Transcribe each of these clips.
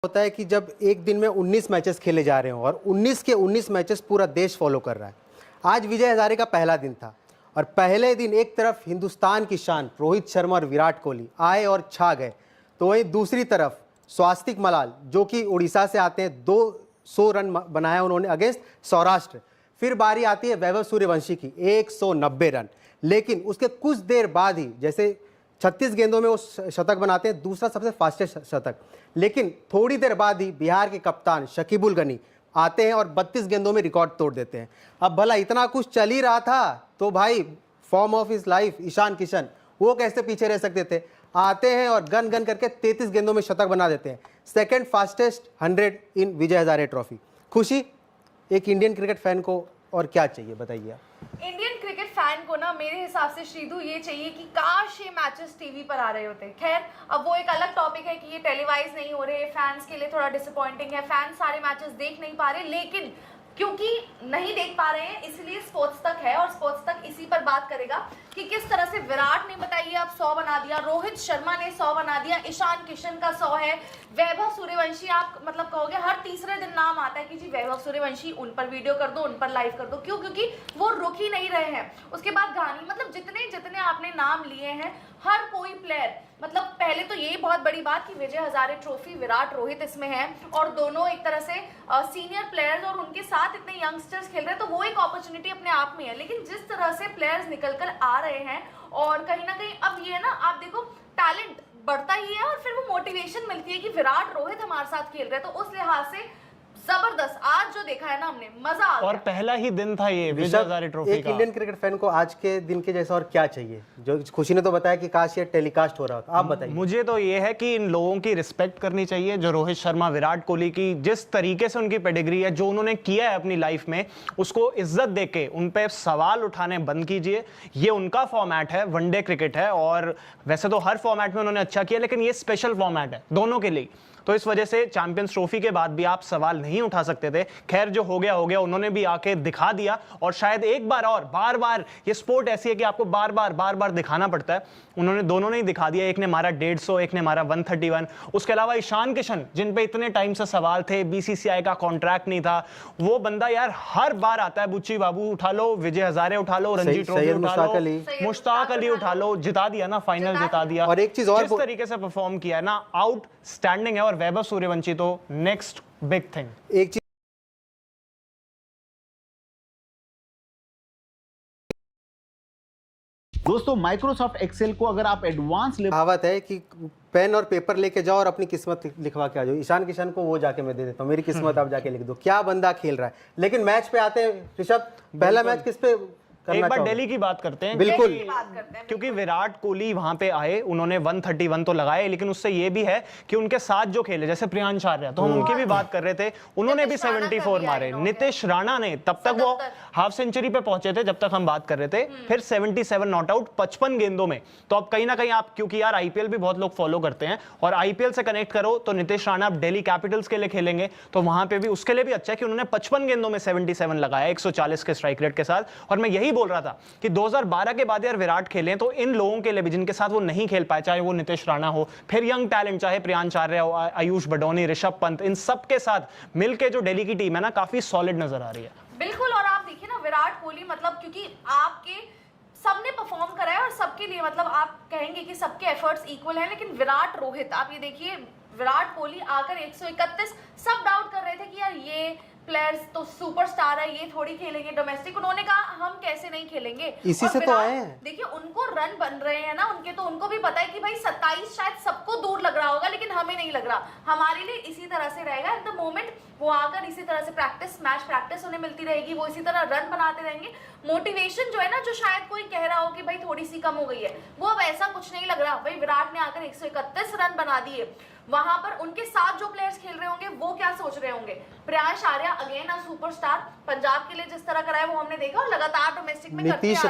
होता है कि जब एक दिन में 19 मैचेस खेले जा रहे हो और 19 के 19 मैचेस पूरा देश फॉलो कर रहा है। आज विजय हजारे का पहला दिन था और पहले दिन एक तरफ हिंदुस्तान की शान रोहित शर्मा और विराट कोहली आए और छा गए, तो वहीं दूसरी तरफ स्वास्तिक मलाल जो कि उड़ीसा से आते हैं, 200 रन बनाया उन्होंने अगेंस्ट सौराष्ट्र। फिर बारी आती है वैभव सूर्यवंशी की, 190 रन। लेकिन उसके कुछ देर बाद ही, जैसे 36 गेंदों में वो शतक बनाते हैं, दूसरा सबसे फास्टेस्ट शतक। लेकिन थोड़ी देर बाद ही बिहार के कप्तान शकीबुल गनी आते हैं और 32 गेंदों में रिकॉर्ड तोड़ देते हैं। अब भला इतना कुछ चल ही रहा था तो भाई form of his life Ishan Kishan, वो कैसे पीछे रह सकते थे। आते हैं और गन गन करके 33 गेंदों में शतक बना देते हैं। सेकंड फास्टेस्ट 100 इन विजय हजारे ट्रॉफी। खुशी, एक इंडियन क्रिकेट फैन को और क्या चाहिए बताइए आप। इंडियन क्रिकेट फैन को ना मेरे हिसाब से श्रीधु ये चाहिए कि काश ये मैचेस टीवी पर आ रहे होते। खैर अब वो एक अलग टॉपिक है कि ये टेलीवाइज नहीं हो रहे, फैंस के लिए थोड़ा डिसअपॉइंटिंग है, फैंस सारे मैचेस देख नहीं पा रहे। लेकिन क्योंकि नहीं देख पा रहे हैं इसलिए स्पोर्ट्स तक है और स्पोर्ट्स तक इसी पर बात करेगा कि किस तरह से विराट ने बताइए अब 100 बना दिया, रोहित शर्मा ने 100 बना दिया, ईशान किशन का 100 है, वैभव सूर्यवंशी आप मतलब कहोगे हर तीसरे दिन नाम आता है कि जी वैभव सूर्यवंशी, उन पर वीडियो कर दो, उन पर लाइव कर दो। क्यों? क्योंकि वो रुक ही नहीं रहे हैं। उसके बाद गानी, मतलब जितने जितने आपने नाम लिए हैं हर कोई प्लेयर, मतलब पहले तो यही बहुत बड़ी बात कि विजय हजारे ट्रॉफी विराट रोहित इसमें है और दोनों एक तरह से सीनियर प्लेयर्स और उनके साथ इतने यंगस्टर्स खेल रहे हैं, तो वो एक अपॉर्चुनिटी अपने आप में है। लेकिन जिस तरह से प्लेयर्स निकल कर आ रहे हैं और कहीं ना कहीं अब ये है ना, आप देखो टैलेंट बढ़ता ही है और फिर वो मोटिवेशन मिलती है कि विराट रोहित हमारे साथ खेल रहे हैं, तो उस लिहाज से जबरदस्त आज जो देखा है ना हमने, मजा आ गया। और पहला ही दिन था ये विजय हजारे ट्रॉफी का। एक इंडियन क्रिकेट फैन को आज के दिन के जैसा और क्या चाहिए? जो खुशी ने तो बताया कि काश ये टेलीकास्ट हो रहा होता, आप बताइए। मुझे तो ये है कि इन लोगों की रिस्पेक्ट करनी चाहिए, जो रोहित शर्मा विराट कोहली की जिस तरीके से उनकी पेडिग्री है, जो उन्होंने किया है अपनी लाइफ में, उसको इज्जत देके उन पे सवाल उठाने बंद कीजिए। ये उनका फॉर्मेट है, वनडे क्रिकेट है और वैसे तो हर फॉर्मेट में उन्होंने अच्छा किया, लेकिन ये स्पेशल फॉर्मेट है दोनों के लिए। तो इस वजह से चैंपियंस ट्रॉफी के बाद भी आप सवाल नहीं उठा सकते थे। खैर जो हो गया, उन्होंने भी आके दिखा दिया और शायद एक बार और बार ये स्पोर्ट ऐसी है कि आपको बार बार दिखाना पड़ता है। उन्होंने दोनों ने ही दिखा दिया, एक ने मारा 150, एक ने मारा 131। उसके अलावा ईशान किशन, जिन पे इतने टाइम से सवाल थे, बीसीसीआई का कॉन्ट्रैक्ट नहीं था, वो बंदा यार हर बार आता है। बुच्ची बाबू उठा लो, विजय हजारे उठा लो, रणजी ट्रॉफी उठा लो, मुश्ताक अली उठा लो, जिता दिया ना, फाइनल जिता दिया। और एक चीज और, जिस तरीके से परफॉर्म किया है ना, आउटस्टैंडिंग है। और वैभव सूर्यवंशी तो नेक्स्ट बिग थिंग। एक चीज दोस्तों, माइक्रोसॉफ्ट एक्सेल को अगर आप एडवांस कहावत है कि पेन और पेपर लेके जाओ और अपनी किस्मत लिखवा के आ जाओ। ईशान किशन को वो जाके मैं दे देता हूँ, मेरी किस्मत आप जाके लिख दो। क्या बंदा खेल रहा है। लेकिन मैच पे आते हैं ऋषभ, पहला मैच किस पे एक बार दिल्ली की बात करते हैं। बिल्कुल, क्योंकि विराट कोहली वहां पे आए, उन्होंने 131 तो लगाए, लेकिन उससे ये भी है कि उनके साथ जो खेले, जैसे प्रियांश आर्या, तो हम उनकी भी बात कर रहे थे, उन्होंने भी 74 मारे। नितिश राणा ने, तब तक वो हाफ सेंचुरी पे पहुंचे थे जब तक हम बात कर रहे थे, फिर 77 नॉट आउट 55 गेंदों में। तो अब कहीं ना कहीं आप, क्योंकि यार आईपीएल भी बहुत लोग फॉलो करते हैं और आईपीएल से कनेक्ट करो तो नितिश राणा अब दिल्ली कैपिटल्स के लिए खेलेंगे, तो वहां पे भी उसके लिए भी अच्छा है कि उन्होंने 55 गेंदों में 77 लगाया 140 के स्ट्राइक रेट के साथ। और मैं यही बोल रहा था कि 2012 के बाद यार विराट खेले, तो इन लोगों के लिए भी जिनके साथ वो नहीं खेल पाए, चाहे वो नितिश राणा हो, फिर यंग टैलेंट चाहे प्रियांश आर्या हो, आयुष बडोनी, ऋषभ पंत, इन सब के साथ मिलके जो दिल्ली की टीम है ना, काफी सॉलिड नजर आ रही है। बिल्कुल। और आप देखिए ना विराट कोहली, मतलब क्योंकि आपके सबने परफॉर्म करा है और सबके लिए मतलब आप कहेंगे कि सबके एफर्ट्स इक्वल हैं, लेकिन विराट रोहित, आप ये देखिए विराट कोहली आकर 131, सब डाउट कर रहे थे कि यार ये प्लेयर्स तो सुपरस्टार है, ये थोड़ी खेलेंगे डोमेस्टिक। उन्होंने कहा हम कैसे नहीं खेलेंगे, इसी से तो आए हैं। देखिए उनको रन बन रहे हैं ना उनके, तो उनको भी पता है कि भाई 27 शायद सबको दूर लग रहा होगा, लेकिन हमें नहीं लग रहा, हमारे लिए इसी तरह से रहेगा। एट द मोमेंट वो आकर इसी तरह से प्रैक्टिस, मैच प्रैक्टिस उन्हें मिलती रहेगी, वो इसी तरह रन बनाते रहेंगे। मोटिवेशन जो है ना, जो शायद कोई कह रहा हो कि भाई थोड़ी सी कम हो गई है, वो अब ऐसा कुछ नहीं लग रहा। भाई विराट ने आकर 131 रन बना दिए, वहां पर उनके साथ जो प्लेयर्स खेल रहे होंगे वो क्या सोच रहे होंगे। Priyansh Arya again a superstar, Punjab के लिए जिस तरह कराया वो हमने देखा और लगातार डोमेस्टिक में नीतीश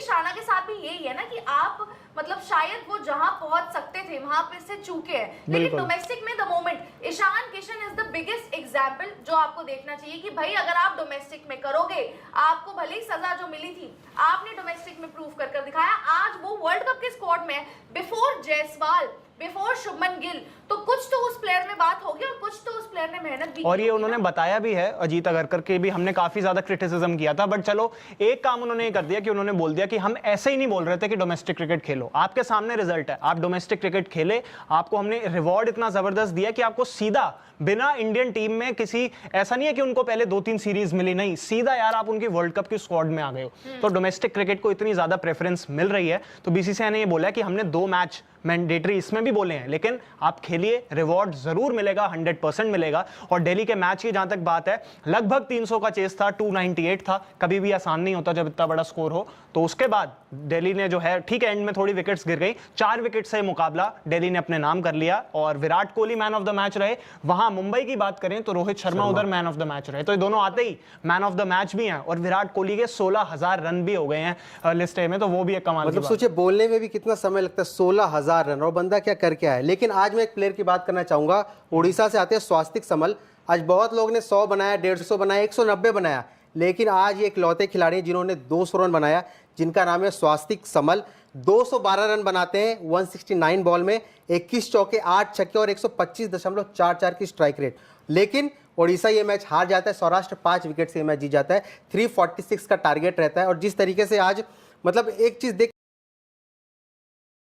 राणा के साथ भी यही है ना कि आप मतलब शायद वो जहां पहुंच सकते थे वहां पे से चूके हैं, लेकिन डोमेस्टिक में the moment Ishan Kishan is the biggest example जो आपको देखना चाहिए कि भाई अगर आप डोमेस्टिक में करोगे, आपको भले ही सजा जो मिली थी आपने डोमेस्टिक में प्रूव कर दिखाया। आज वो वर्ल्ड कप के स्क्वाड में बिफोर जायसवाल, बिफोर शुभमन गिल, तो कुछ तो प्लेयर में बात होगी और कुछ तो उस प्लेयर ने मेहनत भी और की ये होगी उन्होंने ना। बताया भी है, अजीत अगरकर के भी हमने काफी ज्यादा क्रिटिसिज्म किया था, बट चलो एक काम उन्होंने ये कर दिया कि उन्होंने बोल दिया कि हम ऐसे ही नहीं बोल रहे थे कि डोमेस्टिक क्रिकेट खेलो, आपके सामने रिजल्ट है, आप डोमेस्टिक क्रिकेट खेले, आपको हमने रिवॉर्ड इतना जबरदस्त दिया कि आपको सीधा बिना इंडियन टीम में किसी, ऐसा नहीं है कि उनको पहले 2-3 सीरीज मिली, नहीं, सीधा यार आप उनकी वर्ल्ड कप की स्क्वाड में आ गए हो। तो डोमेस्टिक क्रिकेट को इतनी ज्यादा प्रेफरेंस मिल रही है, तो बीसीसीआई ने ये बोला है कि हमने 2 मैच मैंडेटरी इसमें भी बोले हैं, लेकिन आप खेलिए, रिवॉर्ड जरूर मिलेगा, 100% मिलेगा। और दिल्ली के मैच की जहां तक बात है, लगभग 300 का चेस था, 298 था, कभी भी आसान नहीं होता जब इतना बड़ा स्कोर हो। तो उसके बाद दिल्ली ने जो है, ठीक है एंड में थोड़ी विकेट्स गिर गई, 4 विकेट से मुकाबला दिल्ली ने अपने नाम कर लिया और Virat Kohli man of the match रहे। वहां मुंबई की बात करें तो रोहित शर्मा उधर मैन ऑफ द मैच रहे, तो ये दोनों आते ही मैन ऑफ द मैच भी हैं। और विराट कोहली के 16,000 रन भी हो गए हैं लिस्ट ए में, तो वो भी एक कमाल की मतलब बात। सोचिए बोलने में भी कितना समय लगता है, 16,000 रन, और बंदा क्या करके आया। लेकिन आज मैं एक प्लेयर की बात करना चाहूंगा, उड़ीसा से आते हैं स्वास्तिक समल। आज बहुत लोग ने 100 बनाया, 150 बनाया, 190 बनाया, लेकिन आज ये इकलौते खिलाड़ी हैं जिन्होंने 200 रन बनाया, जिनका नाम है स्वास्तिक समल। 212 रन बनाते हैं 169 बॉल में, 21 चौके, 8 छक्के और 125.44 की स्ट्राइक रेट। लेकिन ओडिशा ये मैच हार जाता है, सौराष्ट्र 5 विकेट से ये मैच जीत जाता है। 346 का टारगेट रहता है। और जिस तरीके से आज, मतलब एक चीज देख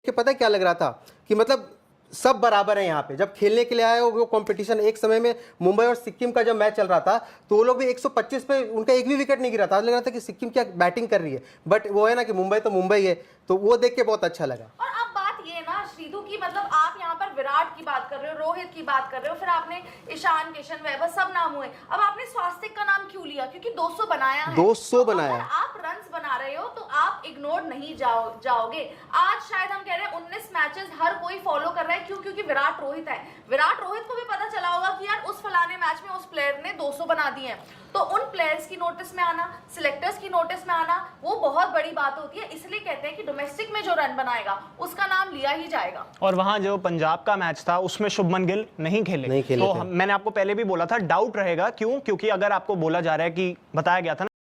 के पता है क्या लग रहा था कि मतलब सब बराबर है यहाँ पे। जब खेलने के लिए आए वो कंपटीशन, एक समय में मुंबई और सिक्किम का जब मैच चल रहा था तो वो लोग भी 125 पे, उनका एक भी विकेट नहीं गिरा था। लग रहा था कि सिक्किम क्या बैटिंग कर रही है, बट वो है ना कि मुंबई तो मुंबई है, तो वो देख के बहुत अच्छा लगा। और अब बात ये ना श्रीधु की, मतलब आप यहाँ पर विराट की बात कर रहे हो, रोहित की बात कर रहे हो, फिर आपने ईशान किशन, वैभव, सब नाम हुए, अब आपने स्वास्तिक का नाम क्यों लिया? क्योंकि 200 बनाया है। 200 तो बनाया। अगर आप रन्स बना रहे हो तो आप इग्नोर नहीं जाओगे। आज शायद हम कह रहे हैं 19 मैचेस हर कोई फॉलो कर रहा है, क्यों? क्योंकि विराट रोहित है। विराट रोहित को भी पता चला होगा कि यार उस फलाने मैच में उस प्लेयर ने 200 बना दिए हैं, तो उन प्लेयर्स की नोटिस में आना, सिलेक्टर्स की नोटिस में आना, वो बहुत बड़ी बात होती है। इसलिए कहते हैं कि डोमेस्टिक में जो रन बनाएगा उसका नाम लिया ही जाएगा। और वहां जो पंजाब का मैच था उसमें शुभमन गिल नहीं खेले, नहीं खेले तो थे। मैंने आपको पहले भी बोला था डाउट रहेगा, क्यों? क्योंकि अगर आपको बोला जा रहा है कि बताया गया था